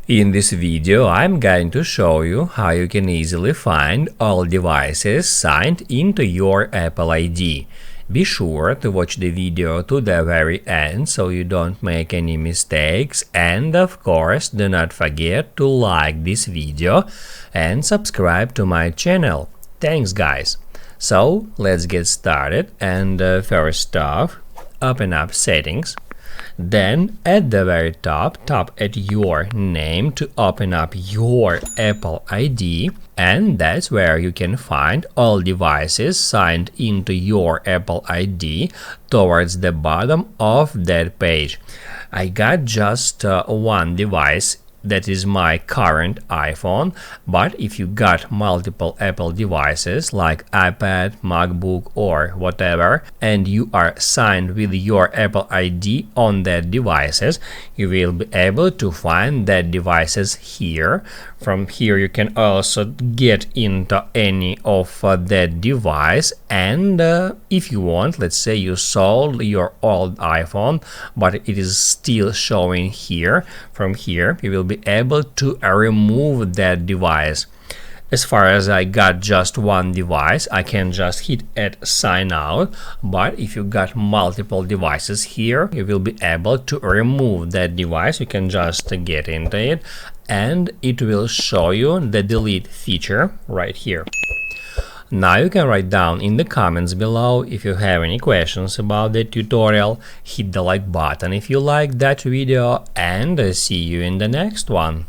In this video, I'm going to show you how you can easily find all devices signed into your Apple ID. Be sure to watch the video to the very end so you don't make any mistakes, and of course do not forget to like this video and subscribe to my channel. Thanks guys! So let's get started, and first off, open up Settings. Then at the very top, tap at your name to open up your Apple ID, and that's where you can find all devices signed into your Apple ID towards the bottom of that page. I got just one device, that is my current iPhone, but if you got multiple Apple devices like iPad, MacBook or whatever, and you are signed with your Apple ID on that devices, you will be able to find that devices here. From here you can also get into any of that device, and if you want, let's say you sold your old iPhone but it is still showing here, from here you will be able to remove that device. As far as I got just one device, I can just hit at sign out, but if you got multiple devices here, you will be able to remove that device. You can just get into it and it will show you the delete feature right here. Now you can write down in the comments below if you have any questions about the tutorial. Hit the like button if you like that video, and see you in the next one.